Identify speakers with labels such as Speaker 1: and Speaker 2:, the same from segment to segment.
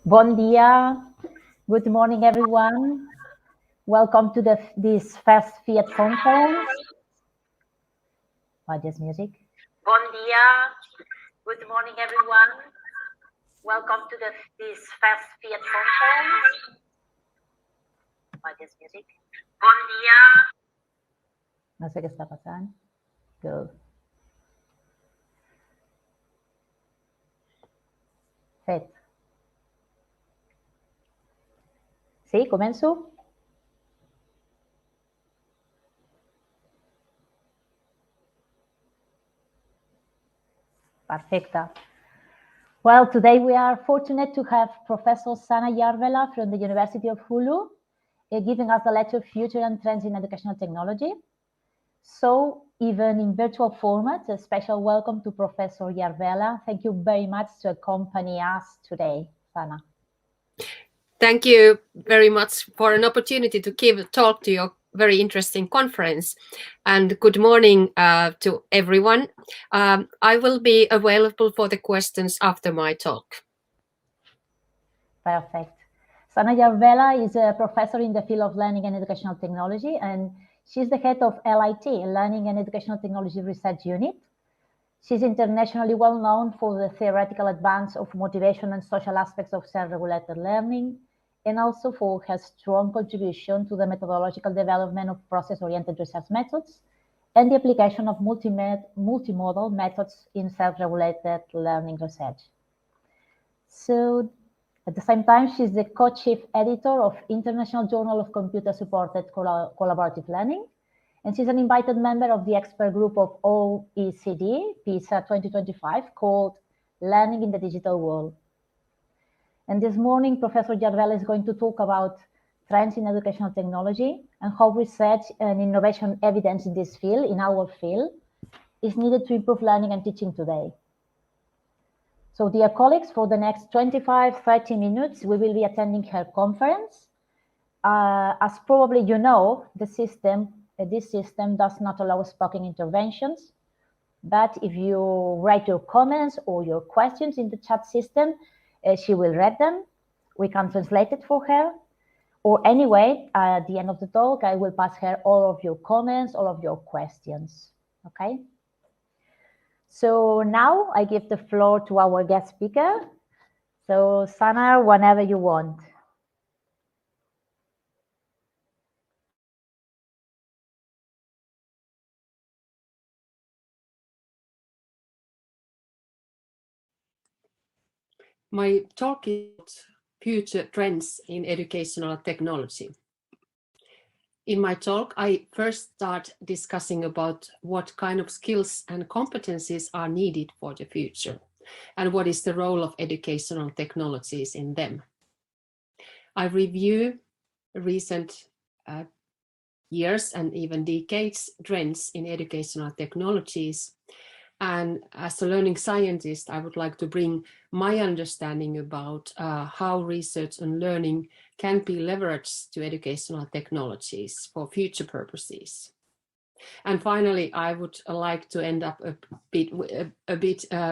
Speaker 1: Bon dia. Good morning, everyone. Welcome to this first Fiat conference. Just music. Bon dia. Good morning, everyone. Welcome to this first Fiat conference. Just music. Bon dia. No sé qué está pasando. Go. Fet. Sí, començo? Perfecte. Well, today we are fortunate to have Professor Sanna Järvelä from the University of Hulu giving us the lecture Future and Trends in Educational Technology. So even in virtual format, a special welcome to Professor Järvelä. Thank you very much to accompany us today, Sanna.
Speaker 2: Thank you very much for an opportunity to give a talk to your very interesting conference. And good morning to everyone. I will be available for the questions after my talk.
Speaker 1: Perfect. Sanna Järvelä is a professor in the field of learning and educational technology, and she's the head of LIT, Learning and Educational Technology Research Unit. She's internationally well known for the theoretical advance of motivation and social aspects of self-regulated learning, and also for her strong contribution to the methodological development of process-oriented research methods and the application of multimodal methods in self-regulated learning research. So at the same time, she's the co-chief editor of International Journal of Computer-Supported Collaborative Learning, and she's an invited member of the expert group of OECD PISA 2025 called Learning in the Digital World. And this morning, Professor Järvelä is going to talk about trends in educational technology and how research and innovation evidence in this field, in our field, is needed to improve learning and teaching today. So dear colleagues, for the next 25-30 minutes, we will be attending her conference. As probably you know, this system does not allow spoken interventions. But if you write your comments or your questions in the chat system, she will read them. We can translate it for her. Or anyway, at the end of the talk, I will pass her all of your comments, all of your questions. Okay? So now I give the floor to our guest speaker. So Sanna, whenever you want.
Speaker 2: My talk is about future trends in educational technology. In my talk, I first start discussing about what kind of skills and competencies are needed for the future, and what is the role of educational technologies in them. I review recent years and even decades trends in educational technologies. And as a learning scientist, I would like to bring my understanding about how research and learning can be leveraged to educational technologies for future purposes. And finally, I would like to end up a bit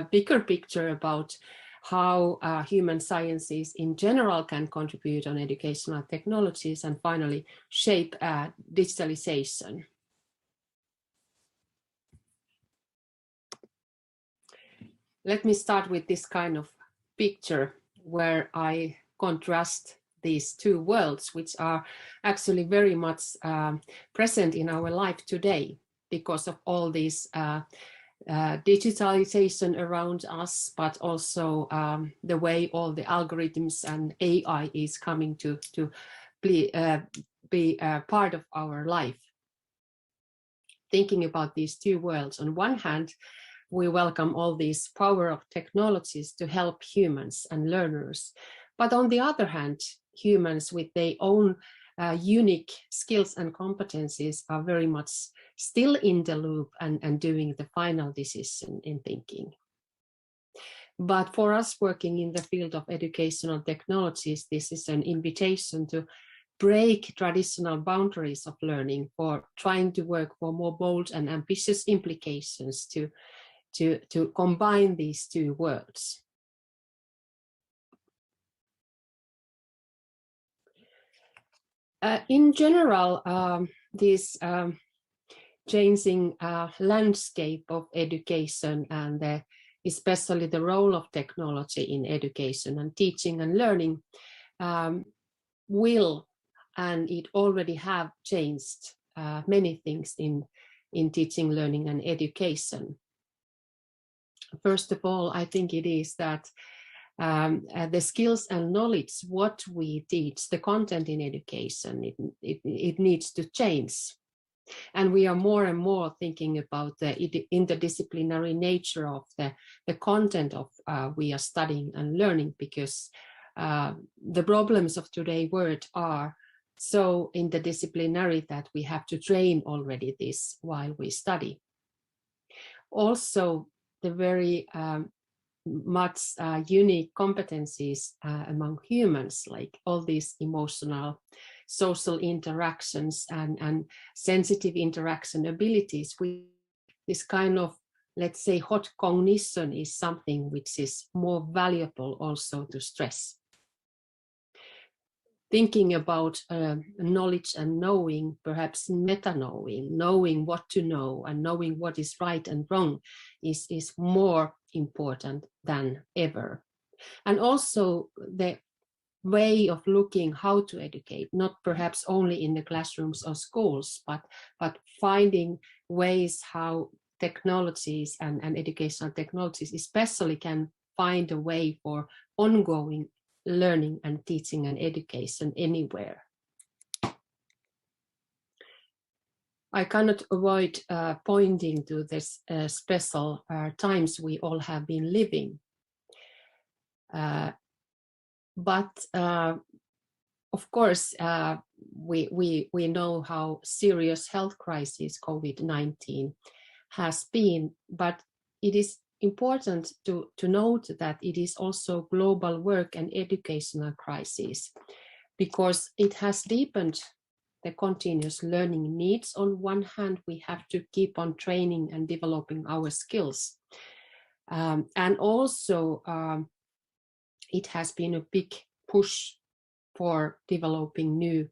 Speaker 2: bigger picture about how human sciences in general can contribute on educational technologies and finally shape digitalization. Let me start with this kind of picture where I contrast these two worlds, which are actually very much present in our life today because of all this digitalization around us, but also the way all the algorithms and AI is coming to be a part of our life. Thinking about these two worlds, on one hand, we welcome all these power of technologies to help humans and learners. But on the other hand, humans with their own unique skills and competencies are very much still in the loop and doing the final decision in thinking. But for us working in the field of educational technologies, this is an invitation to break traditional boundaries of learning, for trying to work for more bold and ambitious implications to combine these two worlds. In general, this changing landscape of education and especially the role of technology in education and teaching and learning will, and it already have changed many things in teaching, learning and education. First of all, I think it is that the skills and knowledge, what we teach, the content in education, it needs to change. And we are more and more thinking about the interdisciplinary nature of the content of we are studying and learning, because the problems of today's world are so interdisciplinary that we have to train already this while we study. Also, the very much unique competencies among humans, like all these emotional, social interactions and sensitive interaction abilities. This kind of, let's say, hot cognition is something which is more valuable also to stress. Thinking about knowledge and knowing, perhaps meta-knowing, knowing what to know and knowing what is right and wrong is more important than ever. And also the way of looking how to educate, not perhaps only in the classrooms or schools, but finding ways how technologies and educational technologies especially can find a way for ongoing learning and teaching and education anywhere. I cannot avoid pointing to this special times we all have been living. But of course, we know how serious health crisis COVID-19 has been, but it is important to note that it is also global work and educational crisis, because it has deepened the continuous learning needs. On one hand, we have to keep on training and developing our skills. And also, it has been a big push for developing new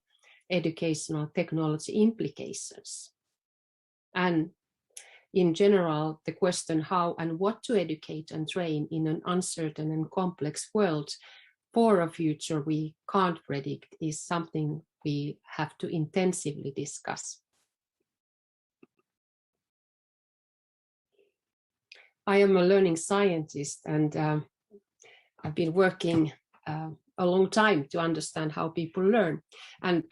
Speaker 2: educational technology implications. And in general, the question how and what to educate and train in an uncertain and complex world for a future we can't predict is something we have to intensively discuss. I am a learning scientist, and I've been working a long time to understand how people learn. And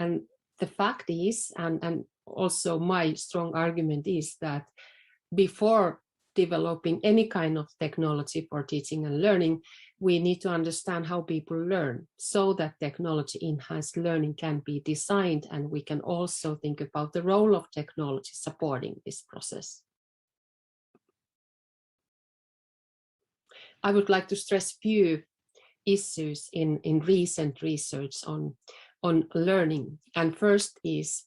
Speaker 2: the fact is, and also my strong argument is that before developing any kind of technology for teaching and learning, we need to understand how people learn, so that technology enhanced learning can be designed, and we can also think about the role of technology supporting this process. I would like to stress few issues in recent research on learning. And first is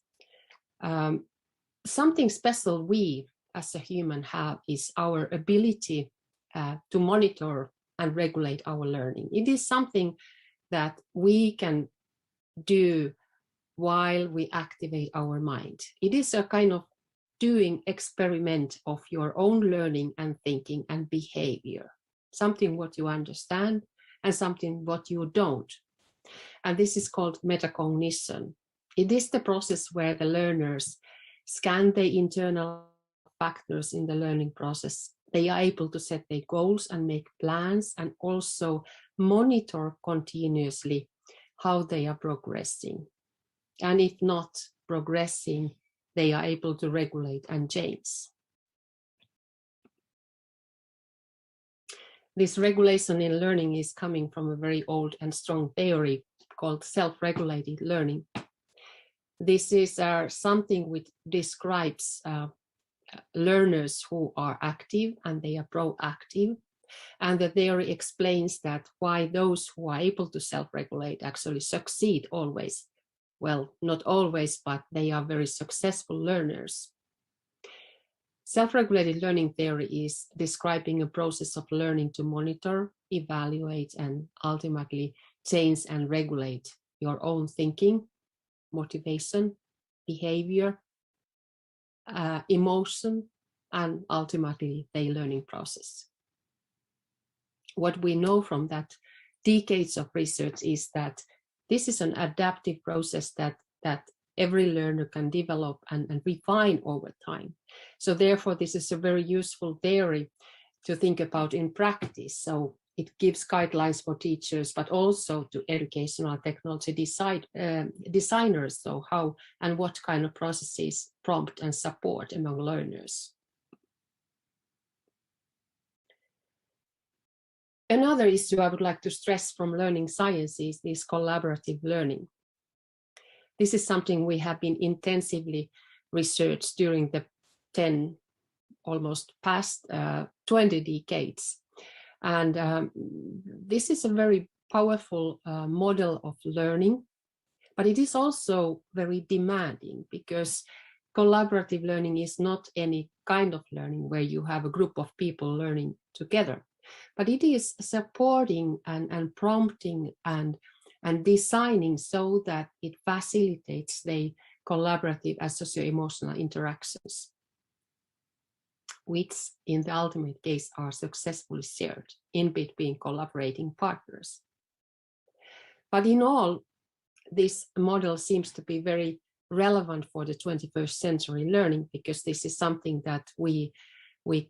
Speaker 2: something special we as a human have is our ability to monitor and regulate our learning. It is something that we can do while we activate our mind. It is a kind of doing experiment of your own learning and thinking and behavior, something what you understand and something what you don't. And this is called metacognition. It is the process where the learners scan the internal factors in the learning process. They are able to set their goals and make plans, and also monitor continuously how they are progressing. And if not progressing, they are able to regulate and change. This regulation in learning is coming from a very old and strong theory called self-regulated learning. This is something which describes learners who are active and they are proactive. And the theory explains that why those who are able to self-regulate actually succeed always. Well, not always, but they are very successful learners. Self-regulated learning theory is describing a process of learning to monitor, evaluate, and ultimately change and regulate your own thinking, motivation, behavior, emotion, and ultimately the learning process. What we know from that decades of research is that this is an adaptive process that every learner can develop and refine over time. So therefore, this is a very useful theory to think about in practice. So it gives guidelines for teachers, but also to educational technology designers, so how and what kind of processes prompt and support among learners. Another issue I would like to stress from learning sciences is collaborative learning. This is something we have been intensively researched during the 10, almost past 20 decades. And this is a very powerful model of learning, but it is also very demanding because collaborative learning is not any kind of learning where you have a group of people learning together, but it is supporting and prompting and designing so that it facilitates the collaborative and socio-emotional interactions, which in the ultimate case are successfully shared in between collaborating partners. But in all, this model seems to be very relevant for the 21st century learning, because this is something that we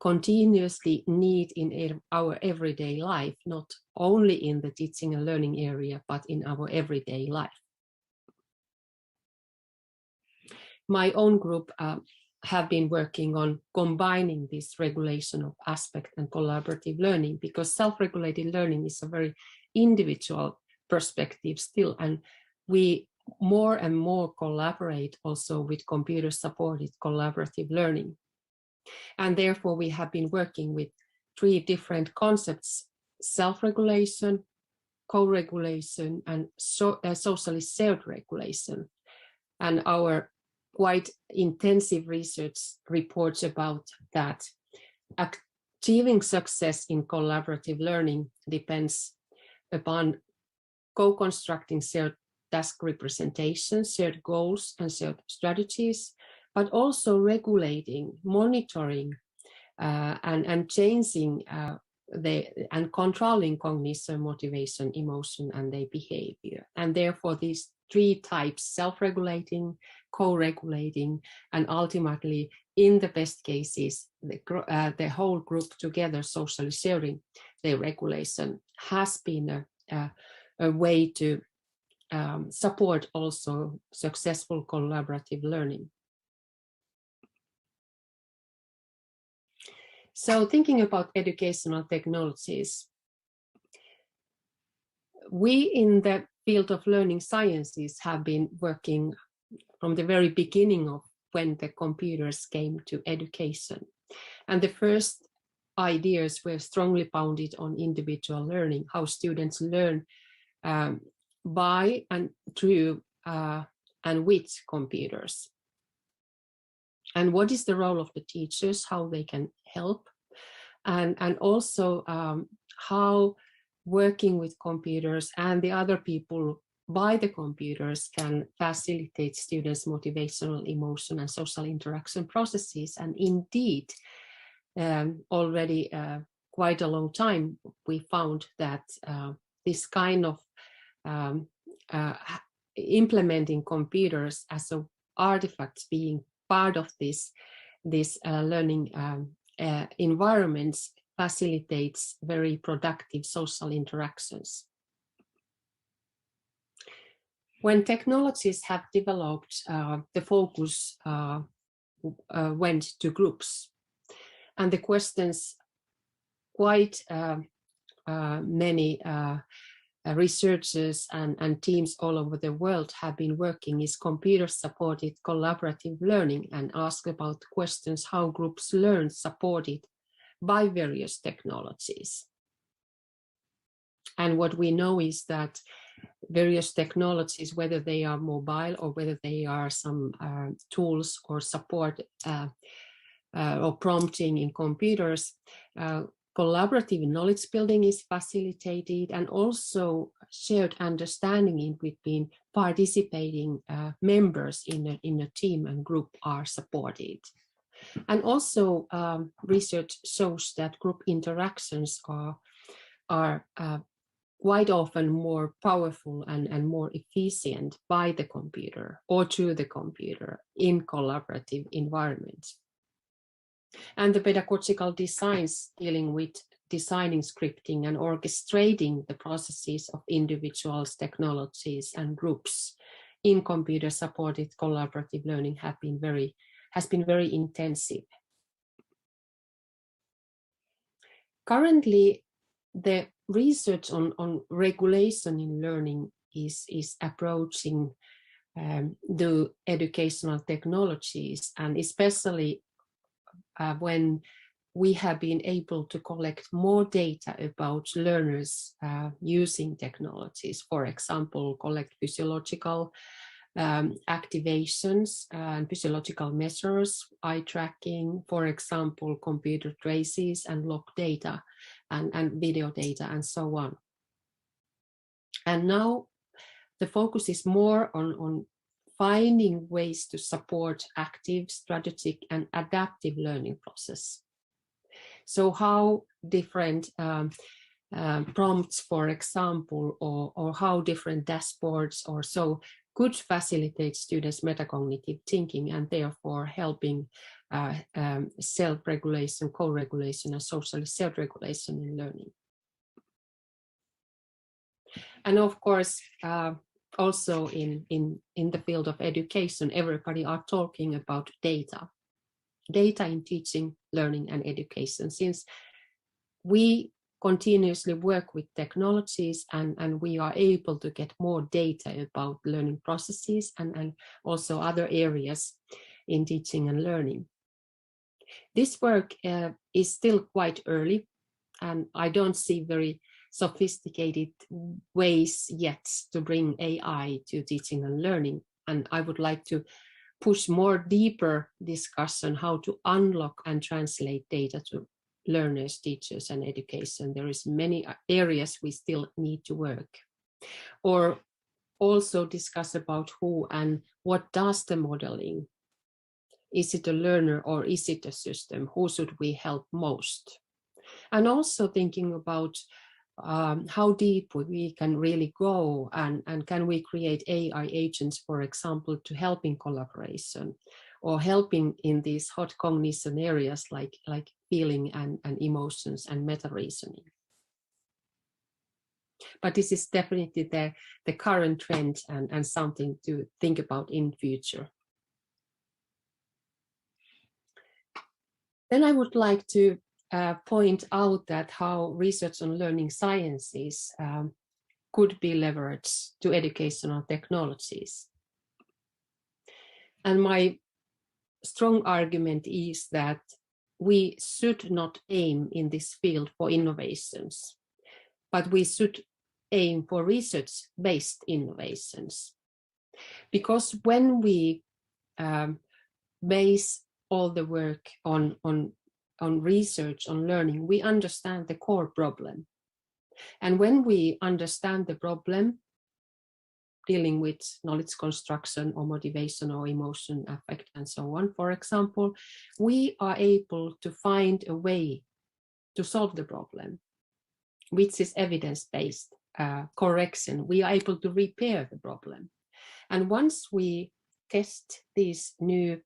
Speaker 2: continuously need in our everyday life, not only in the teaching and learning area, but in our everyday life. My own group have been working on combining this regulation of aspect and collaborative learning, because self-regulated learning is a very individual perspective still, and we more and more collaborate also with computer-supported collaborative learning. And therefore, we have been working with 3 different concepts: self-regulation, co-regulation, and socially shared regulation. And our quite intensive research reports about that achieving success in collaborative learning depends upon co-constructing shared task representations, shared goals, and shared strategies, but also regulating, monitoring, and changing and controlling cognition, motivation, emotion, and their behavior. And therefore, these 3 types: self-regulating, co-regulating, and ultimately, in the best cases, the whole group together socially sharing their regulation, has been a way to support also successful collaborative learning. So thinking about educational technologies, we in the field of learning sciences have been working from the very beginning of when the computers came to education. And the first ideas were strongly founded on individual learning, how students learn by and through and with computers. And what is the role of the teachers, how they can help, and also how working with computers and the other people by the computers can facilitate students' motivational, emotion, and social interaction processes. And indeed, already quite a long time, we found that this kind of implementing computers as an artifact, being part of this learning environments, facilitates very productive social interactions. When technologies have developed, the focus went to groups, and the questions quite many researchers and teams all over the world have been working is computer-supported collaborative learning, and ask about questions how groups learn supported by various technologies. And what we know is that various technologies, whether they are mobile or whether they are some tools or support or prompting in computers, collaborative knowledge building is facilitated, and also shared understanding in between participating members in a team and group are supported. And also research shows that group interactions are quite often more powerful and more efficient by the computer or to the computer in collaborative environments. And the pedagogical designs dealing with designing, scripting, and orchestrating the processes of individuals, technologies, and groups in computer-supported collaborative learning has been very intensive. Currently, the research on regulation in learning is approaching the educational technologies, and especially when we have been able to collect more data about learners using technologies. For example, collect physiological activations and physiological measures, eye tracking, for example, computer traces and log data and video data and so on. And now the focus is more on finding ways to support active, strategic, and adaptive learning process. So how different prompts, for example, or how different dashboards or so could facilitate students' metacognitive thinking and therefore helping self-regulation, co-regulation, and social self-regulation in learning. And of course, also in the field of education, everybody are talking about data in teaching, learning, and education, since we continuously work with technologies and we are able to get more data about learning processes and also other areas in teaching and learning. This work is still quite early, and I don't see very sophisticated ways yet to bring AI to teaching and learning. And I would like to push more deeper discussion how to unlock and translate data to learners, teachers, and education. There is many areas we still need to work. Or also discuss about who and what does the modeling. Is it a learner or is it a system? Who should we help most? And also thinking about how deep we can really go and can we create AI agents, for example, to help in collaboration or helping in these hot cognition areas like feeling and emotions and meta reasoning. But this is definitely the current trend and something to think about in future. Then I would like to point out that how research on learning sciences could be leveraged to educational technologies. And my strong argument is that we should not aim in this field for innovations, but we should aim for research-based innovations. Because when we base all the work on research, on learning, we understand the core problem. And when we understand the problem, dealing with knowledge construction or motivation or emotion, affect, and so on, for example, we are able to find a way to solve the problem, which is evidence-based correction. We are able to repair the problem. And once we test these new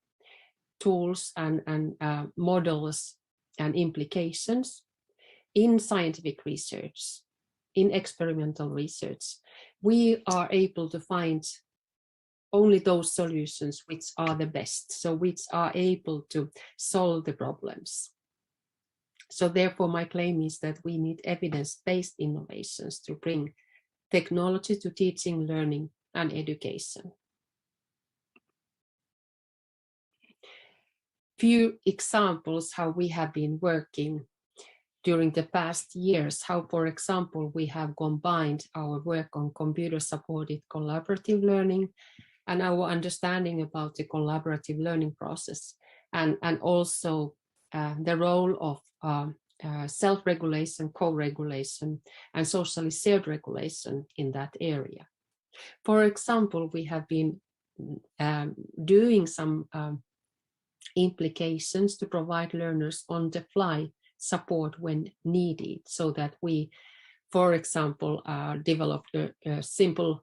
Speaker 2: tools and models and implications in scientific research, in experimental research, we are able to find only those solutions which are the best, so which are able to solve the problems. So therefore, my claim is that we need evidence-based innovations to bring technology to teaching, learning, and education. Few examples how we have been working during the past years, how, for example, we have combined our work on computer-supported collaborative learning and our understanding about the collaborative learning process, and also the role of self-regulation, co-regulation, and socially shared regulation in that area. For example, we have been doing some implications to provide learners on-the-fly support when needed, so that we, for example, developed a simple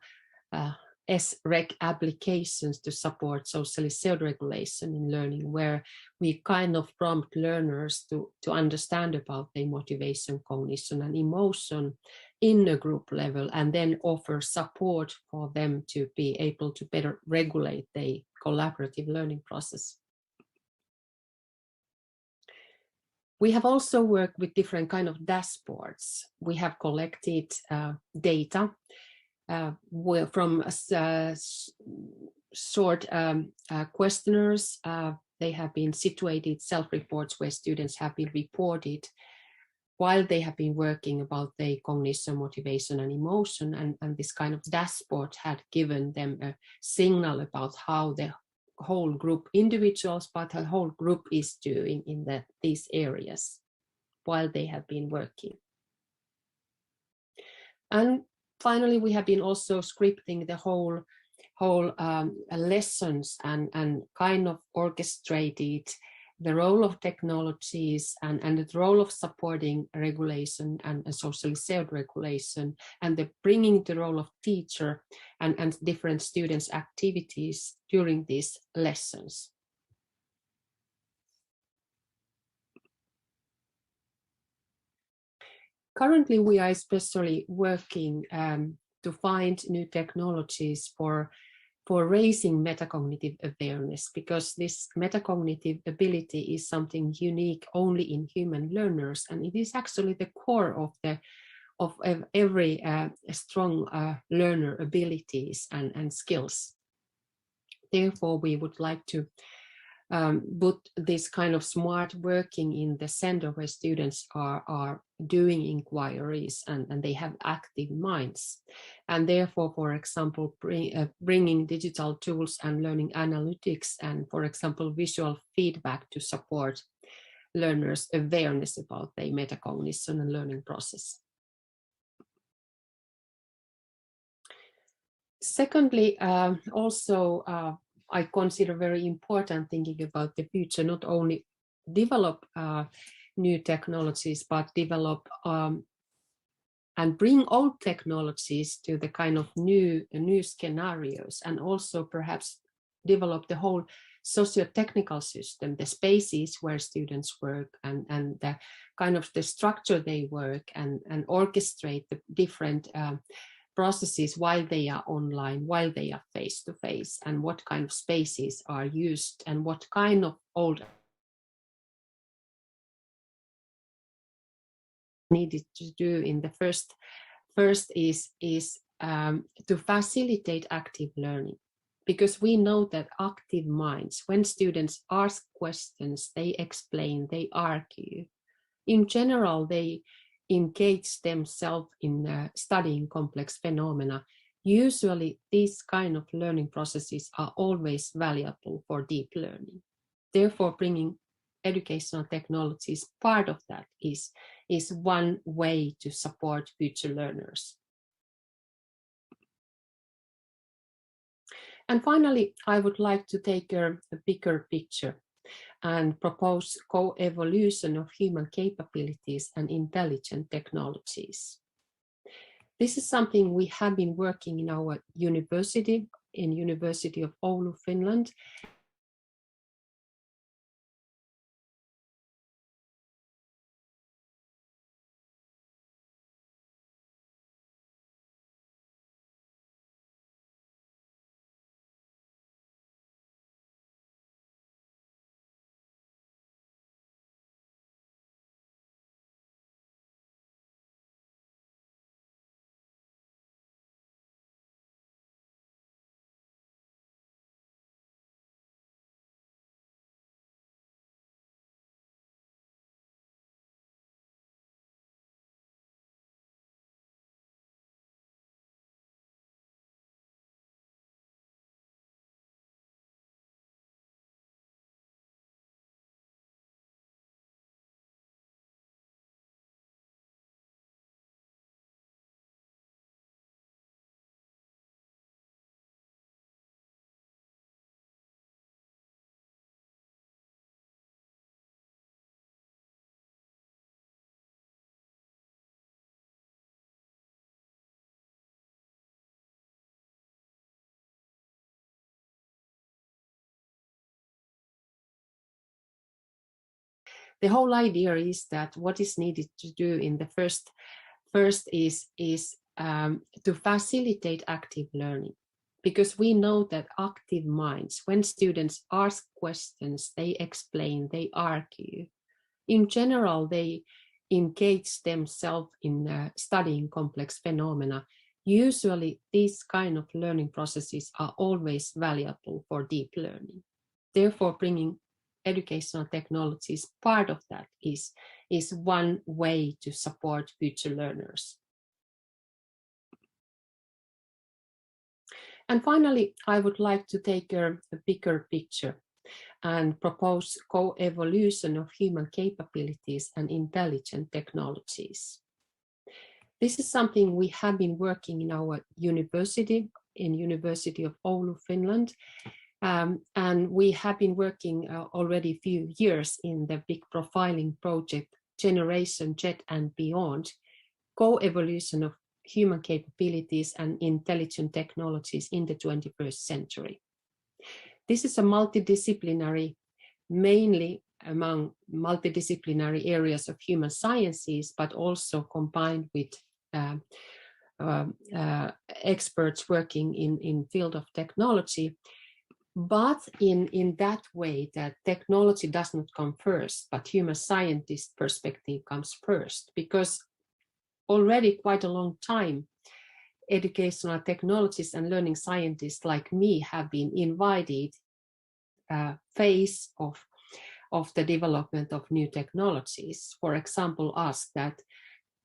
Speaker 2: SREG applications to support socially shared regulation in learning, where we kind of prompt learners to understand about their motivation, cognition, and emotion in a group level, and then offer support for them to be able to better regulate their collaborative learning process. We have also worked with different kind of dashboards. We have collected data from short questionnaires. They have been situated self-reports where students have been reported while they have been working about their cognition, motivation, and emotion. And this kind of dashboard had given them a signal about how the whole group, individuals, but the whole group is doing in these areas while they have been working. And finally, we have been also scripting the whole lessons and kind of orchestrated the role of technologies and the role of supporting regulation and socially shared regulation, and the bringing the role of teacher and different students' activities during these lessons. Currently, we are especially working to find new technologies for raising metacognitive awareness, because this metacognitive ability is something unique only in human learners, and it is actually the core of every strong learner abilities and skills. Therefore, we would like to put this kind of smart working in the center where students are doing inquiries and they have active minds. And therefore, for example, bringing digital tools and learning analytics and, for example, visual feedback to support learners' awareness about their metacognition and learning process. Secondly, also I consider very important thinking about the future, not only develop new technologies, but develop and bring old technologies to the kind of new scenarios, and also perhaps develop the whole socio-technical system, the spaces where students work and the kind of the structure they work, and orchestrate the different processes while they are online, while they are face-to-face, and what kind of spaces are used, and what kind of old needed to do in the first is to facilitate active learning, because we know that active minds, when students ask questions, they explain, they argue. In general, they engage themselves in studying complex phenomena. Usually, these kind of learning processes are always valuable for deep learning. Therefore, bringing educational technologies, part of that is one way to support future learners. And finally, I would like to take a bigger picture and propose co-evolution of human capabilities and intelligent technologies. This is something we have been working in our university, in University of Oulu, Finland. The whole idea is that what is needed to do in the first is to facilitate active learning, because we know that active minds, when students ask questions, they explain, they argue. In general, they engage themselves in studying complex phenomena. Usually, these kind of learning processes are always valuable for deep learning. Therefore, bringing educational technologies, part of that is one way to support future learners. And finally, I would like to take a bigger picture and propose co-evolution of human capabilities and intelligent technologies. This is something we have been working in our university, in University of Oulu, Finland. And we have been working already a few years in the big profiling project, Generation Z and Beyond, co-evolution of human capabilities and intelligent technologies in the 21st century. This is a multidisciplinary, mainly among multidisciplinary areas of human sciences, but also combined with experts working in field of technology, but in that way that technology does not come first, but human scientist perspective comes first, because already quite a long time, educational technologists and learning scientists like me have been invited phase of the development of new technologies. For example, ask that,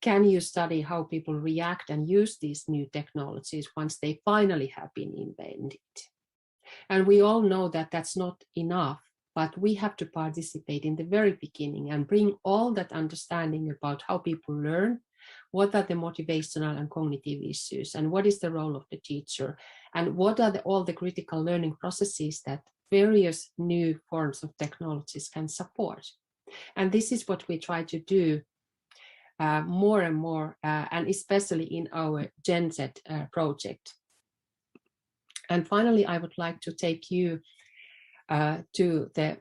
Speaker 2: can you study how people react and use these new technologies once they finally have been invented? And we all know that that's not enough, but we have to participate in the very beginning and bring all that understanding about how people learn, what are the motivational and cognitive issues, and what is the role of the teacher, and what are all the critical learning processes that various new forms of technologies can support. And this is what we try to do more and more, and especially in our Gen Z project. And finally, I would like to take you to the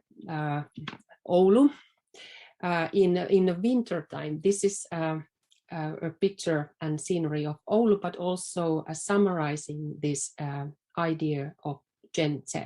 Speaker 2: Oulu in the winter time. This is a picture and scenery of Oulu, but also summarizing this idea of Gen Z.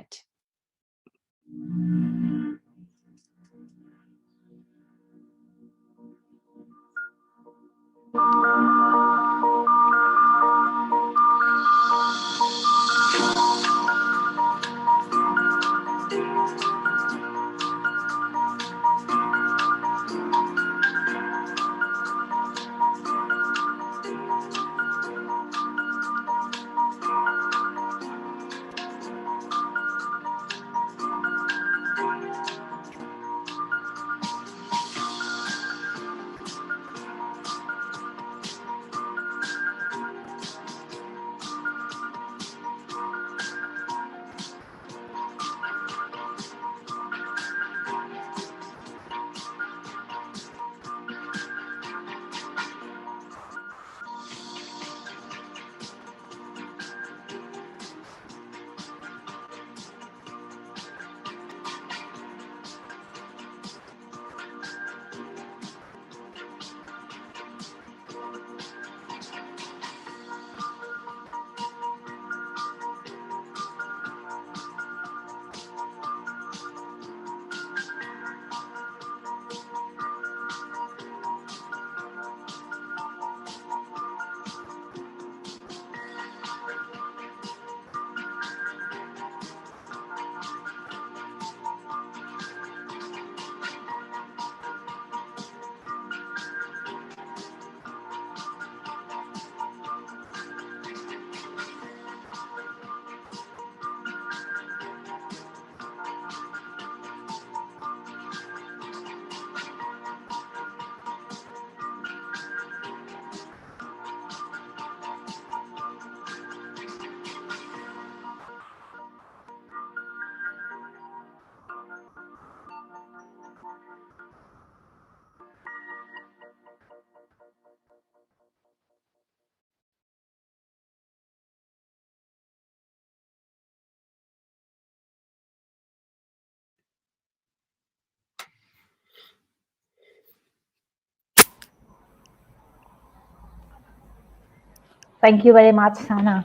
Speaker 1: Thank you very much, Sanna.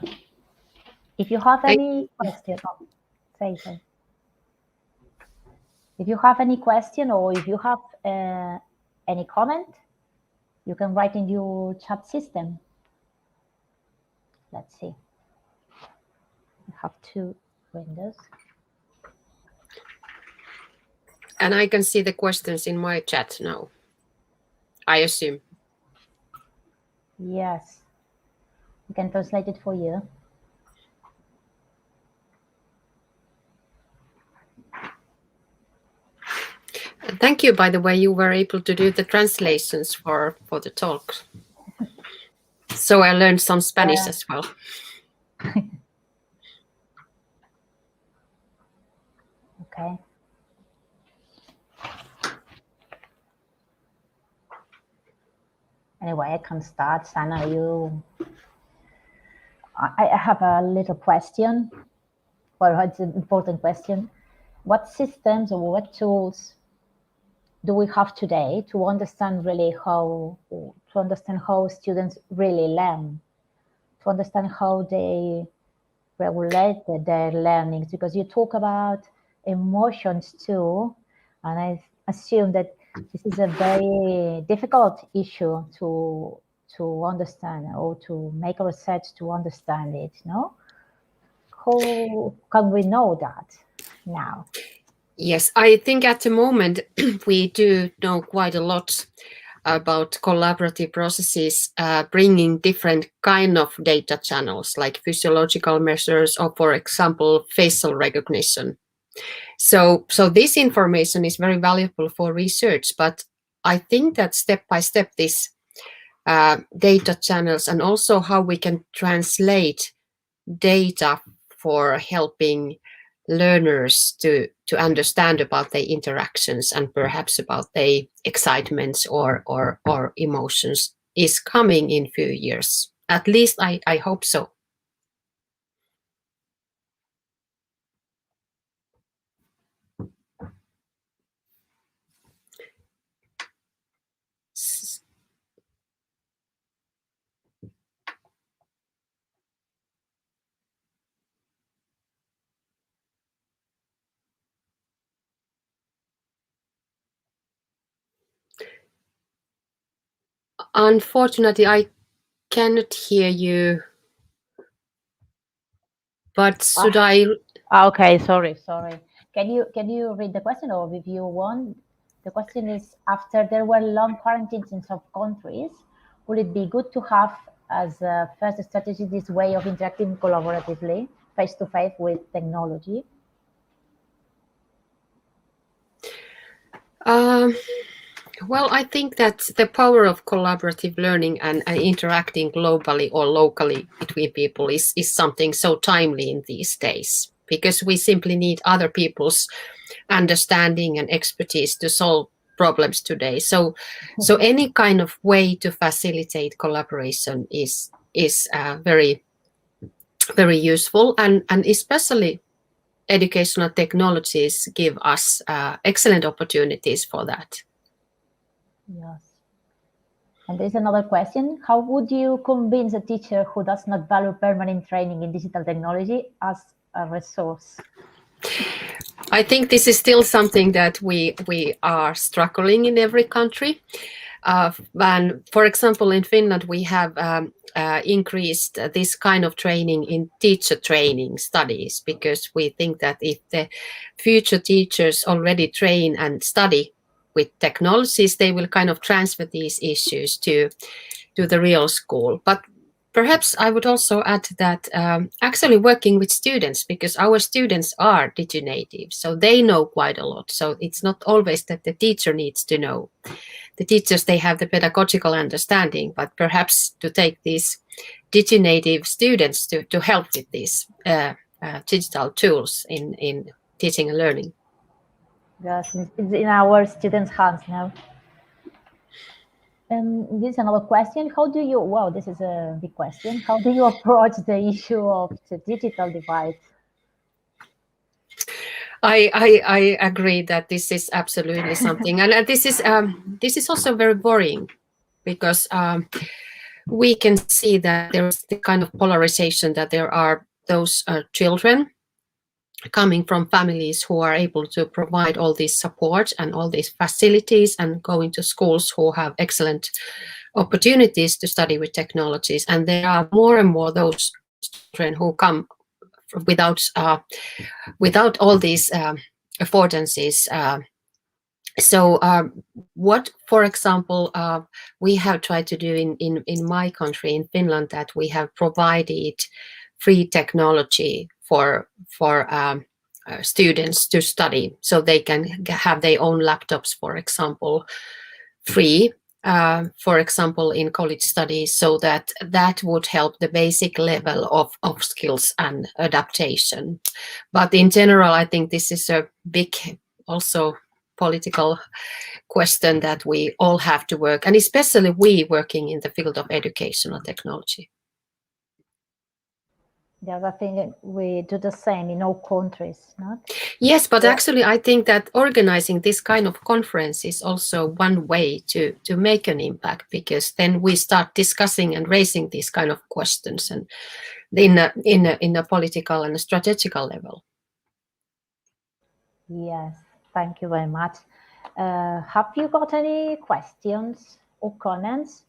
Speaker 1: If you have any question, say. If you have any question or if you have any comment, you can write in your chat system. Let's see. I have 2 windows.
Speaker 2: And I can see the questions in my chat now, I assume.
Speaker 1: Yes. We can translate it for you.
Speaker 2: Thank you, by the way, you were able to do the translations for the talk. So I learned some Spanish as well.
Speaker 1: Okay. Anyway, I can start. Sanna, I have a little question. Well, it's an important question. What systems or what tools do we have today to understand really how students really learn, to understand how they regulate their learnings? Because you talk about emotions too, and I assume that this is a very difficult issue to understand or to make a research to understand it, no? How can we know that now?
Speaker 2: Yes, I think at the moment we do know quite a lot about collaborative processes, bringing different kind of data channels like physiological measures or, for example, facial recognition. So this information is very valuable for research, but I think that step by step this data channels and also how we can translate data for helping learners to understand about their interactions and perhaps about their excitements or emotions is coming in few years. At least I hope so. Unfortunately, I cannot hear you. But should I?
Speaker 1: Okay, sorry. Can you read the question, or if you want? The question is: after there were long quarantines in some countries, would it be good to have as a first strategy this way of interacting collaboratively, face to face with technology?
Speaker 2: Well, I think that the power of collaborative learning and interacting globally or locally between people is something so timely in these days, because we simply need other people's understanding and expertise to solve problems today. So any kind of way to facilitate collaboration is very, very useful, and especially educational technologies give us excellent opportunities for that.
Speaker 1: Yes. And there's another question. How would you convince a teacher who does not value permanent training in digital technology as a resource?
Speaker 2: I think this is still something that we are struggling in every country. And for example, in Finland, we have increased this kind of training in teacher training studies, because we think that if the future teachers already train and study with technologies, they will kind of transfer these issues to the real school. But perhaps I would also add that actually working with students, because our students are diginative, so they know quite a lot. So it's not always that the teacher needs to know. The teachers, they have the pedagogical understanding, but perhaps to take these diginative students to help with these digital tools in teaching and learning.
Speaker 1: Yes, it's in our students' hands now. This is another question. How do you, wow, this is a big question. How do you approach the issue of the digital divide?
Speaker 2: I agree that this is absolutely something, and this is also very worrying, because we can see that there's the kind of polarization, that there are those children coming from families who are able to provide all this support and all these facilities, and going to schools who have excellent opportunities to study with technologies. And there are more and more those children who come without all these affordances. So what, for example, we have tried to do in my country, in Finland, that we have provided free technology for students to study, so they can have their own laptops, for example, free, for example, in college studies, so that would help the basic level of skills and adaptation. But in general, I think this is a big, also political question that we all have to work, and especially we working in the field of educational technology.
Speaker 1: Yes, I think we do the same in all countries, not?
Speaker 2: Yes, but actually I think that organizing this kind of conference is also one way to make an impact, because then we start discussing and raising these kind of questions, and in a political and a strategical level.
Speaker 1: Yes, thank you very much. Have you got any questions or comments?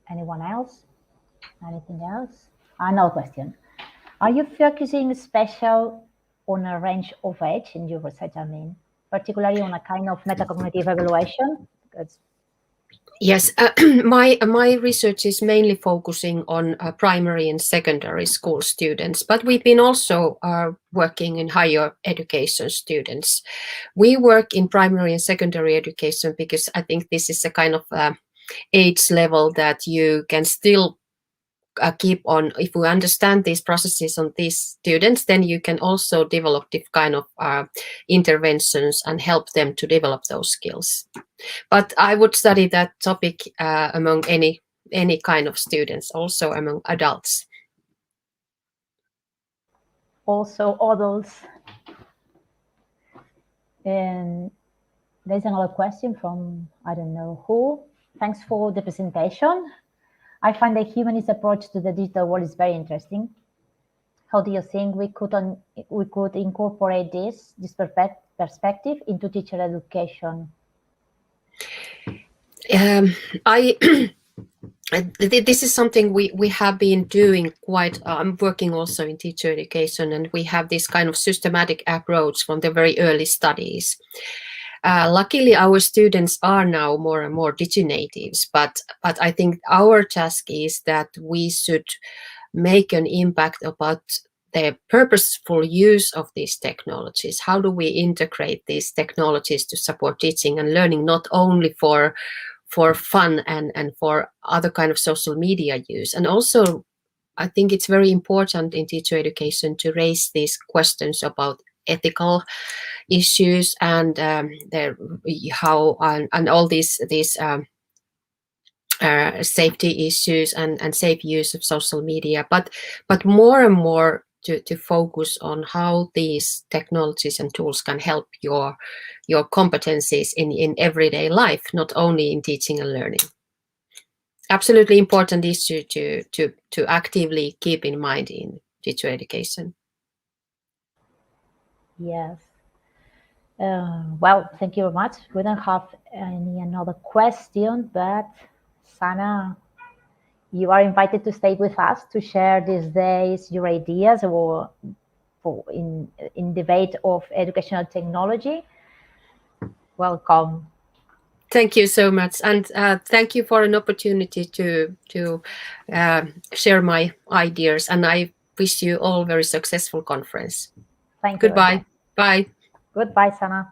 Speaker 1: Anyone else? Anything else? Another question. Are you focusing special on a range of age in your research, I mean, particularly on a kind of metacognitive evaluation?
Speaker 2: Yes, my research is mainly focusing on primary and secondary school students, but we've been also working in higher education students. We work in primary and secondary education because I think this is a kind of age level that you can still keep on. If we understand these processes on these students, then you can also develop this kind of interventions and help them to develop those skills. But I would study that topic among any kind of students, also among adults.
Speaker 1: Also adults. And there's another question from, I don't know who. Thanks for the presentation. I find the humanist approach to the digital world is very interesting. How do you think we could incorporate this perspective into teacher education?
Speaker 2: This is something we have been doing quite. I'm working also in teacher education, and we have this kind of systematic approach from the very early studies. Luckily, our students are now more and more diginatives, but I think our task is that we should make an impact about the purposeful use of these technologies. How do we integrate these technologies to support teaching and learning, not only for fun and for other kind of social media use? And also, I think it's very important in teacher education to raise these questions about ethical issues and all these safety issues and safe use of social media, but more and more to focus on how these technologies and tools can help your competencies in everyday life, not only in teaching and learning. Absolutely important issue to actively keep in mind in teacher education.
Speaker 1: Yes. Well, thank you very much. We don't have another question, but Sanna, you are invited to stay with us to share these days your ideas or in debate of educational technology. Welcome.
Speaker 2: Thank you so much, and thank you for an opportunity to share my ideas. And I wish you all a very successful conference.
Speaker 1: Thank you.
Speaker 2: Goodbye. Bye.
Speaker 1: Goodbye, Sanna.